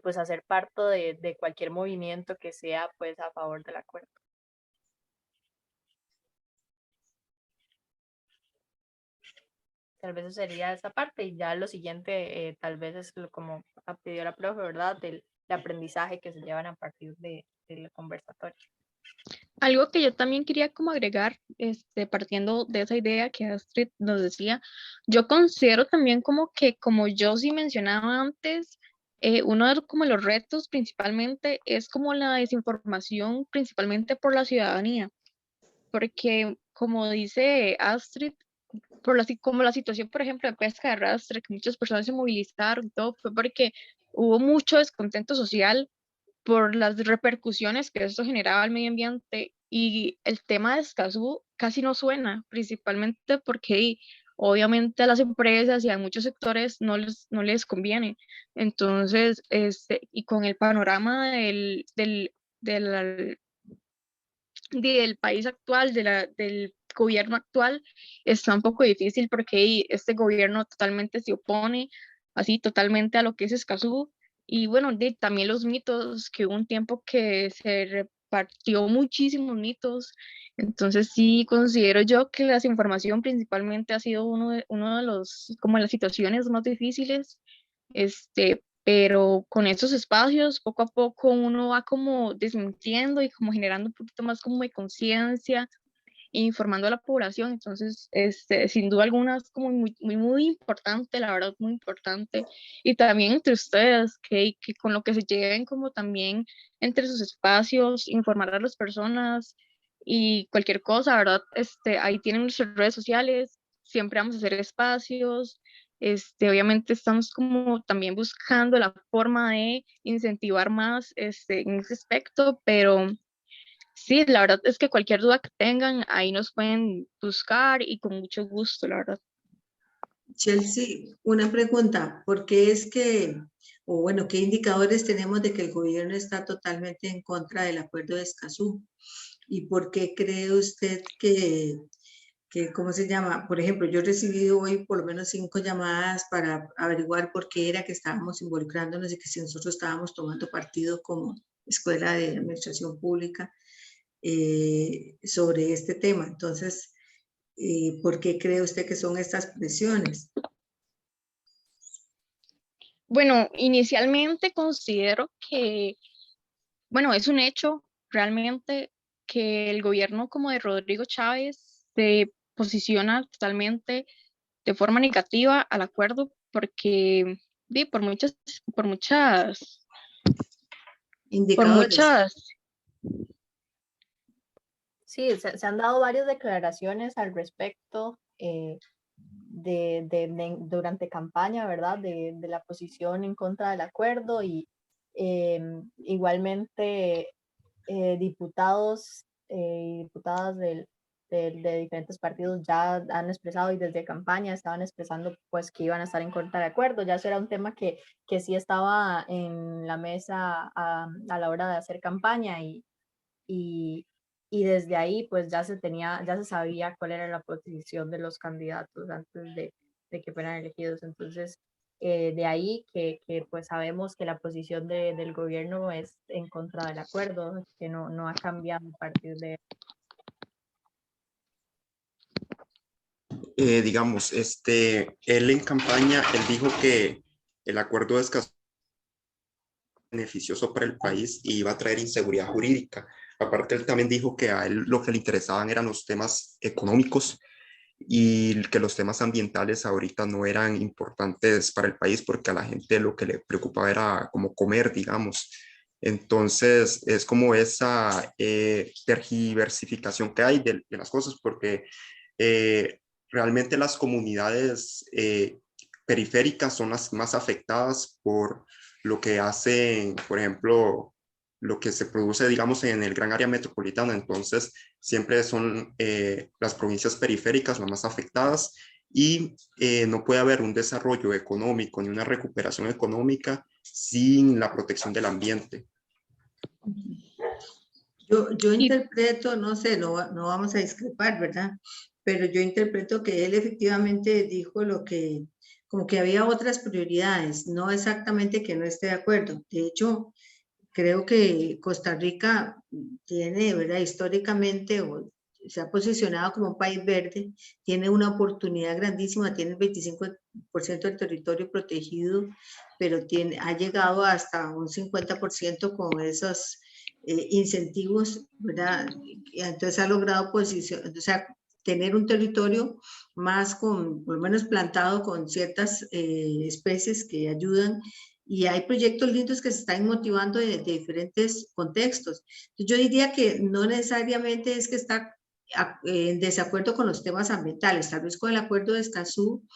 pues hacer parte de cualquier movimiento que sea pues a favor del acuerdo. Tal vez eso sería esa parte y ya lo siguiente tal vez es como pidió la profe, ¿verdad? Del aprendizaje que se llevan a partir del conversatorio. Algo que yo también quería como agregar, partiendo de esa idea que Astrid nos decía, yo considero también como que, como yo sí mencionaba antes, uno de como los retos principalmente es como la desinformación, principalmente por la ciudadanía, porque como dice Astrid, como la situación, por ejemplo, de pesca de arrastre, que muchas personas se movilizaron y todo, fue porque hubo mucho descontento social por las repercusiones que esto generaba al medio ambiente y el tema de Escazú casi no suena, principalmente porque obviamente a las empresas y a muchos sectores no les conviene. Entonces, y con el panorama del, del país actual, del gobierno actual, está un poco difícil porque este gobierno totalmente se opone, así totalmente a lo que es Escazú. Y bueno, también los mitos, que hubo un tiempo que se repartió muchísimos mitos. Entonces sí considero yo que la desinformación principalmente ha sido uno de los, como las situaciones más difíciles, pero con esos espacios poco a poco uno va como desmintiendo y como generando un poquito más como de conciencia e informando a la población. Entonces, sin duda alguna es como muy importante, la verdad, muy importante. Y también entre ustedes, que con lo que se lleven como también entre sus espacios, informar a las personas y cualquier cosa, ¿verdad? Ahí tienen nuestras redes sociales, siempre vamos a hacer espacios. Obviamente estamos como también buscando la forma de incentivar más en ese aspecto, pero sí, la verdad es que cualquier duda que tengan, ahí nos pueden buscar y con mucho gusto, la verdad. Chelsea, una pregunta, ¿por qué es que, o bueno, qué indicadores tenemos de que el gobierno está totalmente en contra del acuerdo de Escazú? ¿Y por qué cree usted ¿cómo se llama? Por ejemplo, yo he recibido hoy por lo menos 5 llamadas para averiguar por qué era que estábamos involucrándonos y que si nosotros estábamos tomando partido como escuela de administración pública sobre este tema. Entonces, ¿por qué cree usted que son estas presiones? Bueno, inicialmente considero que, bueno, es un hecho realmente que el gobierno como de Rodrigo Chávez se posiciona totalmente de forma negativa al acuerdo porque, por muchas, por muchas, por Indicadores. muchas. Sí, se han dado varias declaraciones al respecto durante campaña, ¿verdad? De la posición en contra del acuerdo y igualmente diputados y diputadas de diferentes partidos ya han expresado y desde campaña estaban expresando pues que iban a estar en contra del acuerdo. Ya eso era un tema que sí estaba en la mesa a la hora de hacer campaña y, y desde ahí pues ya se sabía cuál era la posición de los candidatos antes de que fueran elegidos. Entonces, de ahí que pues sabemos que la posición del gobierno es en contra del acuerdo, que no ha cambiado a partir de... Digamos, él en campaña, él dijo que el acuerdo de Escazú beneficioso para el país y iba a traer inseguridad jurídica. Aparte, él también dijo que a él lo que le interesaban eran los temas económicos y que los temas ambientales ahorita no eran importantes para el país porque a la gente lo que le preocupaba era como comer, digamos. Entonces, es como esa tergiversificación que hay de las cosas porque realmente las comunidades periféricas son las más afectadas por lo que hacen, por ejemplo, lo que se produce, digamos, en el gran área metropolitana. Entonces, siempre son las provincias periféricas las más afectadas y no puede haber un desarrollo económico ni una recuperación económica sin la protección del ambiente. Yo interpreto, no sé, no vamos a discrepar, ¿verdad? Pero yo interpreto que él efectivamente dijo como que había otras prioridades, no exactamente que no esté de acuerdo. De hecho, creo que Costa Rica tiene, ¿verdad? Históricamente se ha posicionado como un país verde, tiene una oportunidad grandísima, tiene el 25% del territorio protegido, pero ha llegado hasta un 50% con esos incentivos, ¿verdad? Entonces ha logrado tener un territorio más por lo menos plantado con ciertas especies que ayudan y hay proyectos lindos que se están motivando de diferentes contextos. Yo diría que no necesariamente es que está en desacuerdo con los temas ambientales, tal vez con el acuerdo de Escazú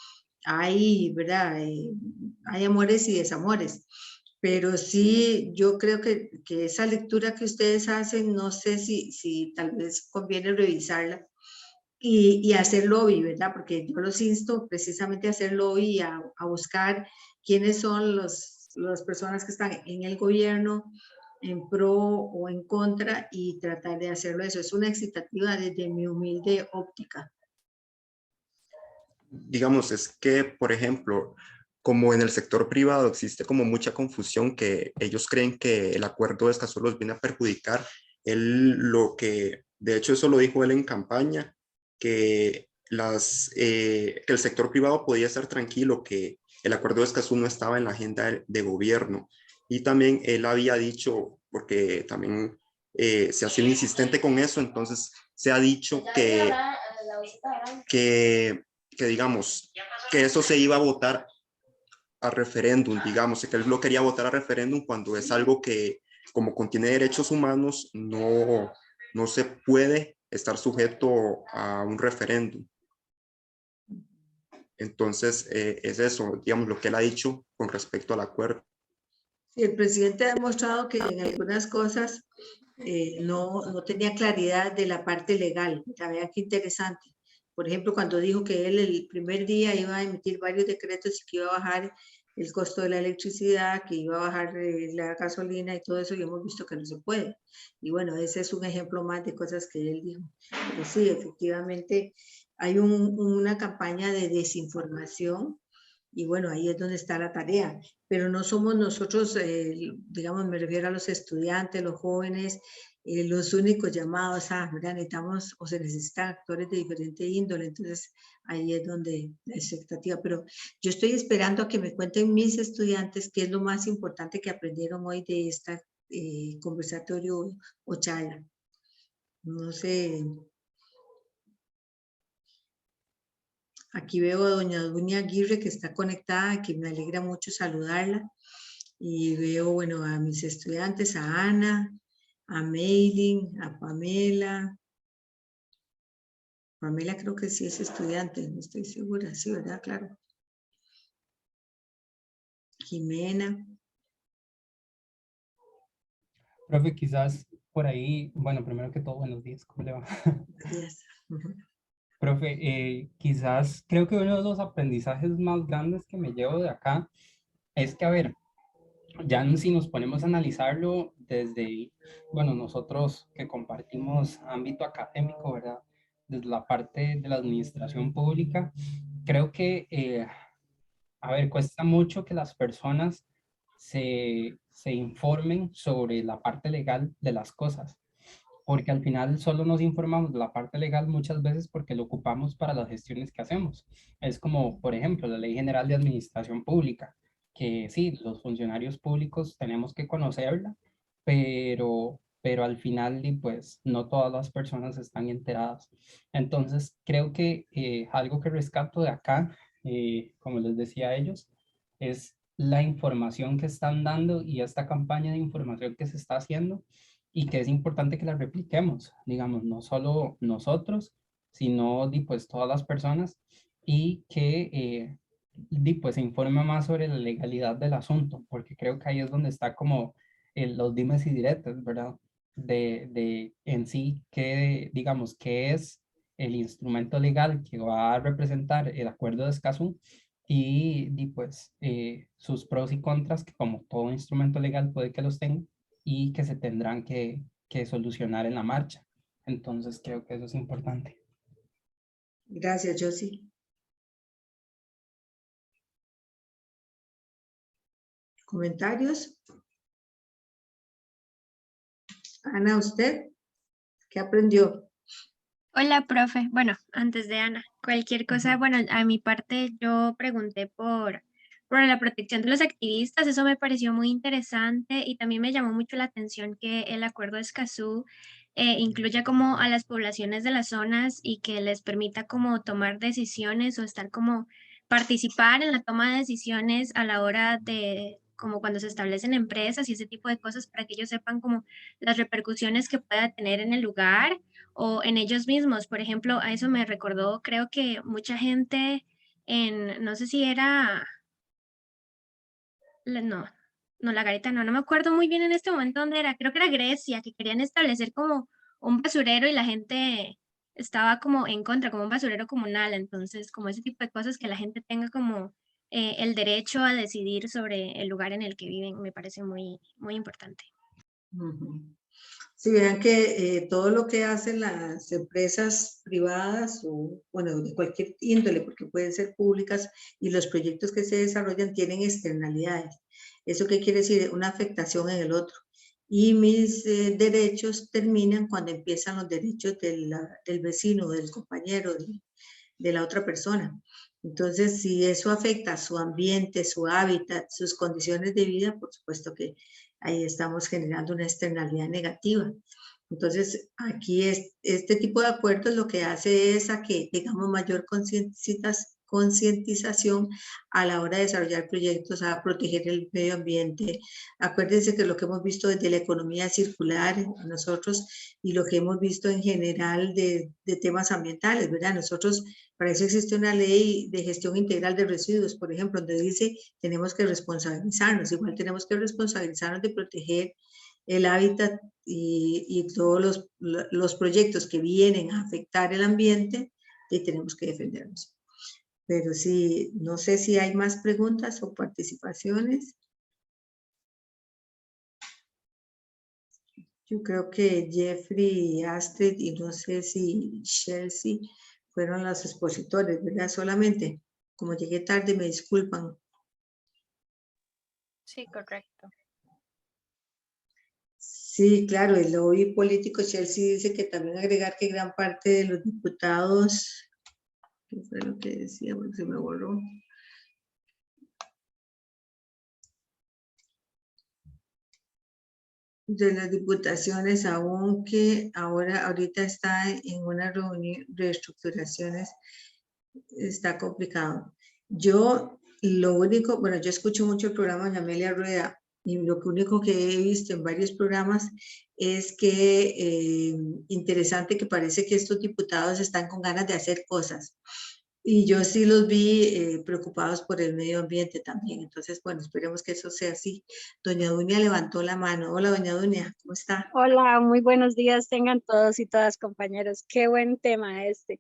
hay, ¿verdad? Hay amores y desamores, pero sí, yo creo que esa lectura que ustedes hacen, no sé si tal vez conviene revisarla y hacer lobby, ¿verdad? Porque yo los insto precisamente a hacer lobby, a buscar quiénes son las personas que están en el gobierno, en pro o en contra, y tratar de hacerlo eso. Es una excitativa desde mi humilde óptica. Digamos, es que, por ejemplo, como en el sector privado existe como mucha confusión que ellos creen que el acuerdo de Escazú los viene a perjudicar, de hecho eso lo dijo él en campaña, que, que el sector privado podía estar tranquilo, que el acuerdo de Escazú no estaba en la agenda de gobierno. Y también él había dicho, porque también se ha sido insistente con eso, entonces se ha dicho que digamos, que eso se iba a votar a referéndum, digamos, que él lo quería votar a referéndum cuando es algo que, como contiene derechos humanos, no se puede estar sujeto a un referéndum. Entonces, es eso, digamos, lo que él ha dicho con respecto al acuerdo. Sí, el presidente ha demostrado que en algunas cosas no tenía claridad de la parte legal. Vean qué interesante. Por ejemplo, cuando dijo que él el primer día iba a emitir varios decretos y que iba a bajar el costo de la electricidad, que iba a bajar la gasolina y todo eso, y hemos visto que no se puede. Y bueno, ese es un ejemplo más de cosas que él dijo. Pero sí, efectivamente, hay una campaña de desinformación y bueno, ahí es donde está la tarea. Pero no somos nosotros, digamos, me refiero a los estudiantes, los jóvenes, los únicos llamados a, ¿verdad? Necesitamos o se necesitan actores de diferente índole, entonces ahí es donde la expectativa. Pero yo estoy esperando a que me cuenten mis estudiantes qué es lo más importante que aprendieron hoy de esta conversatorio o charla. No sé. Aquí veo a doña Dunia Aguirre que está conectada, que me alegra mucho saludarla. Y veo, bueno, a mis estudiantes, a Ana, a Meilin, a Pamela. Pamela creo que sí es estudiante, no estoy segura, sí, ¿verdad? Claro. Jimena. Profe, quizás por ahí, bueno, primero que todo, buenos días, ¿cómo le va? Gracias. Profe, quizás creo que uno de los aprendizajes más grandes que me llevo de acá es que, a ver, ya si nos ponemos a analizarlo desde, bueno, nosotros que compartimos ámbito académico, ¿verdad? Desde la parte de la administración pública, creo que, a ver, cuesta mucho que las personas se informen sobre la parte legal de las cosas, porque al final solo nos informamos de la parte legal muchas veces porque lo ocupamos para las gestiones que hacemos. Es como, por ejemplo, la Ley General de Administración Pública, que sí, los funcionarios públicos tenemos que conocerla, pero al final, pues, no todas las personas están enteradas. Entonces, creo que algo que rescato de acá, como les decía a ellos, es la información que están dando y esta campaña de información que se está haciendo y que es importante que la repliquemos, digamos, no solo nosotros, sino pues todas las personas y que pues se informe más sobre la legalidad del asunto, porque creo que ahí es donde está como los dimes y diretes, ¿verdad? De en sí, que digamos, qué es el instrumento legal que va a representar el acuerdo de Escazú y pues sus pros y contras, que como todo instrumento legal puede que los tenga, y que se tendrán que solucionar en la marcha. Entonces creo que eso es importante. Gracias, Josie. ¿Comentarios? Ana, ¿usted qué aprendió? Hola, profe. Bueno, antes de Ana, cualquier cosa, bueno, a mi parte yo pregunté por la protección de los activistas, eso me pareció muy interesante y también me llamó mucho la atención que el acuerdo de Escazú incluya como a las poblaciones de las zonas y que les permita como tomar decisiones o estar como participar en la toma de decisiones a la hora de como cuando se establecen empresas y ese tipo de cosas para que ellos sepan como las repercusiones que pueda tener en el lugar o en ellos mismos. Por ejemplo, a eso me recordó, creo que mucha gente no sé si era, no, no, la garita no me acuerdo muy bien en este momento dónde era, creo que era Grecia, que querían establecer como un basurero y la gente estaba como en contra, como un basurero comunal, entonces como ese tipo de cosas que la gente tenga como el derecho a decidir sobre el lugar en el que viven, me parece muy, muy importante. Sí, vean que todo lo que hacen las empresas privadas o, bueno, de cualquier índole, porque pueden ser públicas, y los proyectos que se desarrollan tienen externalidades. ¿Eso qué quiere decir? Una afectación en el otro. Y mis derechos terminan cuando empiezan los derechos del vecino, del compañero, de la otra persona. Entonces, si eso afecta su ambiente, su hábitat, sus condiciones de vida, por supuesto que ahí estamos generando una externalidad negativa. Entonces, aquí este tipo de acuerdos lo que hace es a que tengamos mayor concientización a la hora de desarrollar proyectos, a proteger el medio ambiente. Acuérdense que lo que hemos visto desde la economía circular nosotros y lo que hemos visto en general de temas ambientales, ¿verdad? Nosotros, para eso existe una ley de gestión integral de residuos, por ejemplo, donde dice tenemos que responsabilizarnos, igual tenemos que responsabilizarnos de proteger el hábitat y todos los proyectos que vienen a afectar el ambiente y tenemos que defendernos. Pero sí, no sé si hay más preguntas o participaciones. Yo creo que Jeffrey, Astrid y no sé si Chelsea fueron los expositores, ¿verdad? Solamente, como llegué tarde, me disculpan. Sí, correcto. Sí, claro, el lobby político, Chelsea dice que también agregar que gran parte de los diputados, ¿qué fue lo que decía? Porque se me borró. De las diputaciones, aunque ahorita está en una reunión de reestructuraciones, está complicado. Yo, lo único, bueno, yo escucho mucho el programa de Amelia Rueda y lo único que he visto en varios programas es que interesante que parece que estos diputados están con ganas de hacer cosas. Y yo sí los vi preocupados por el medio ambiente también. Entonces, bueno, esperemos que eso sea así. Doña Dunia levantó la mano. Hola, doña Dunia, ¿cómo está? Hola, muy buenos días tengan todos y todas compañeros. Qué buen tema este.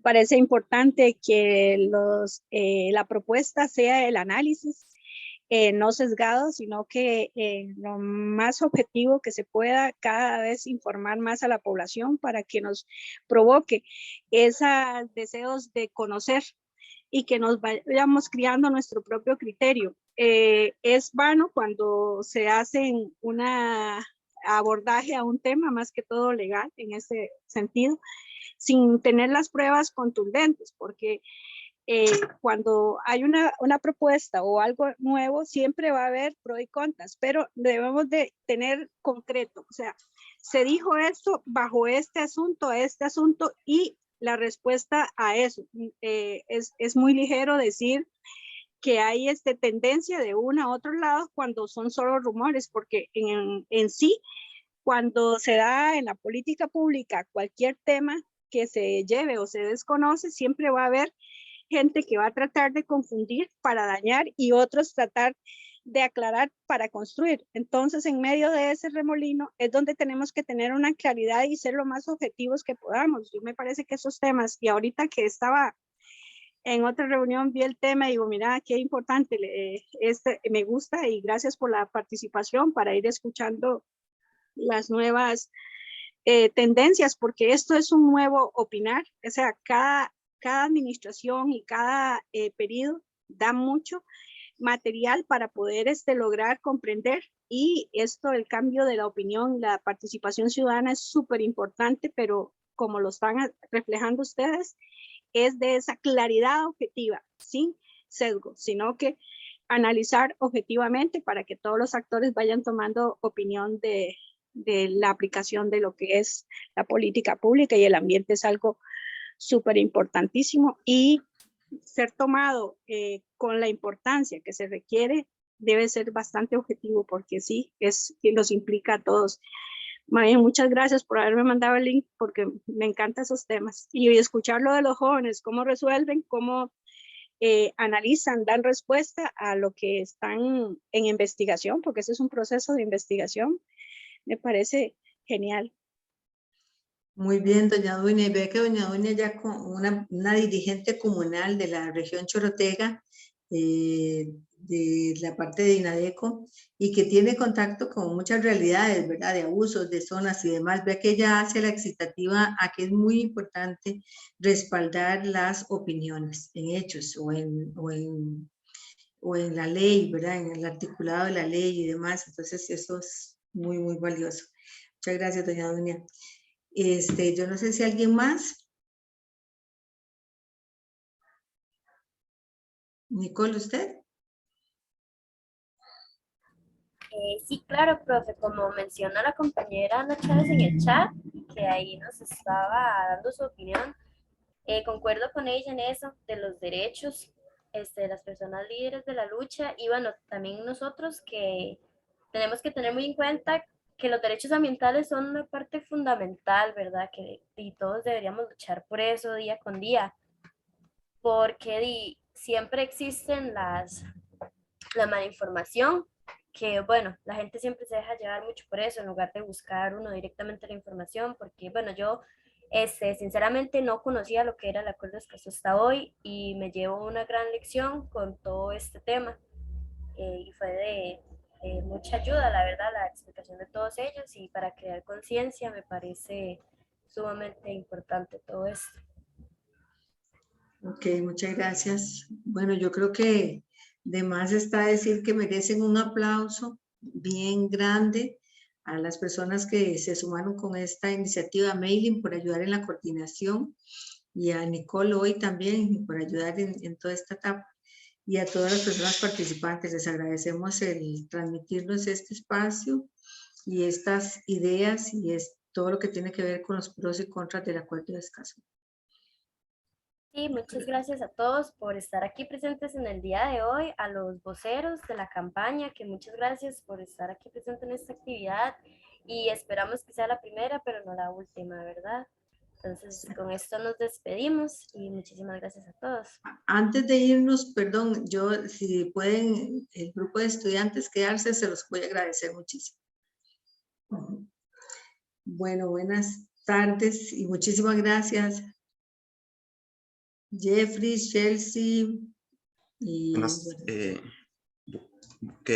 Parece importante que la propuesta sea el análisis no sesgado, sino que lo más objetivo que se pueda cada vez informar más a la población para que nos provoque esos deseos de conocer y que nos vayamos criando nuestro propio criterio. Es vano cuando se hace una abordaje a un tema más que todo legal en ese sentido, sin tener las pruebas contundentes, porque cuando hay una propuesta o algo nuevo, siempre va a haber pros y contras, pero debemos de tener concreto, o sea, se dijo esto bajo este asunto y la respuesta a eso. Es muy ligero decir que hay tendencia de uno a otro lado cuando son solo rumores, porque en sí, cuando se da en la política pública cualquier tema que se lleve o se desconoce, siempre va a haber gente que va a tratar de confundir para dañar y otros tratar de aclarar para construir. Entonces, en medio de ese remolino es donde tenemos que tener una claridad y ser lo más objetivos que podamos. Yo me parece que esos temas, y ahorita que estaba en otra reunión vi el tema y digo, mira, qué importante, me gusta y gracias por la participación para ir escuchando las nuevas tendencias, porque esto es un nuevo opinar, o sea, cada administración y cada periodo da mucho material para poder lograr comprender, y esto, el cambio de la opinión, la participación ciudadana es súper importante, pero como lo están reflejando ustedes, es de esa claridad objetiva, sin sesgo, sino que analizar objetivamente para que todos los actores vayan tomando opinión de la aplicación de lo que es la política pública, y el ambiente es algo súper importantísimo, y ser tomado con la importancia que se requiere debe ser bastante objetivo, porque sí, los implica a todos. María, muchas gracias por haberme mandado el link, porque me encantan esos temas, y escuchar lo de los jóvenes, cómo resuelven, cómo analizan, dan respuesta a lo que están en investigación, porque ese es un proceso de investigación. Me parece genial. Muy bien, doña Dunia. Y ve que doña Dunia ya con una dirigente comunal de la región Chorotega, de la parte de INADECO, y que tiene contacto con muchas realidades, ¿verdad? De abusos, de zonas y demás. Ve que ella hace la excitativa a que es muy importante respaldar las opiniones en hechos o en la ley, ¿verdad? En el articulado de la ley y demás. Entonces, eso es muy, muy valioso. Muchas gracias, doña Dunia. Yo no sé si alguien más. Nicole, ¿usted? Sí, claro, profe, como menciona la compañera Ana Chávez en el chat, que ahí nos estaba dando su opinión, concuerdo con ella en eso, de los derechos de las personas líderes de la lucha, y bueno, también nosotros que tenemos que tener muy en cuenta que los derechos ambientales son una parte fundamental, ¿verdad? Y todos deberíamos luchar por eso día con día, porque siempre existen la malinformación, que bueno, la gente siempre se deja llevar mucho por eso, en lugar de buscar uno directamente la información, porque bueno, yo sinceramente no conocía lo que era el Acuerdo de Escazú hasta hoy, y me llevo una gran lección con todo este tema, y fue de mucha ayuda, la verdad, la explicación de todos ellos, y para crear conciencia me parece sumamente importante todo esto. Ok, muchas gracias. Bueno, yo creo que de más está decir que merecen un aplauso bien grande a las personas que se sumaron con esta iniciativa, a Meilin por ayudar en la coordinación, y a Nicole hoy también por ayudar en toda esta etapa, y a todas las personas participantes. Les agradecemos el transmitirnos este espacio y estas ideas, y es todo lo que tiene que ver con los pros y contras del Acuerdo de Escazú. Sí, muchas gracias a todos por estar aquí presentes en el día de hoy, a los voceros de la campaña, que muchas gracias por estar aquí presentes en esta actividad, y esperamos que sea la primera, pero no la última, ¿verdad? Entonces, con esto nos despedimos y muchísimas gracias a todos. Antes de irnos, perdón, yo si pueden el grupo de estudiantes quedarse, se los voy a agradecer muchísimo. Bueno, buenas tardes y muchísimas gracias. Jeffrey, Chelsea y... Buenas,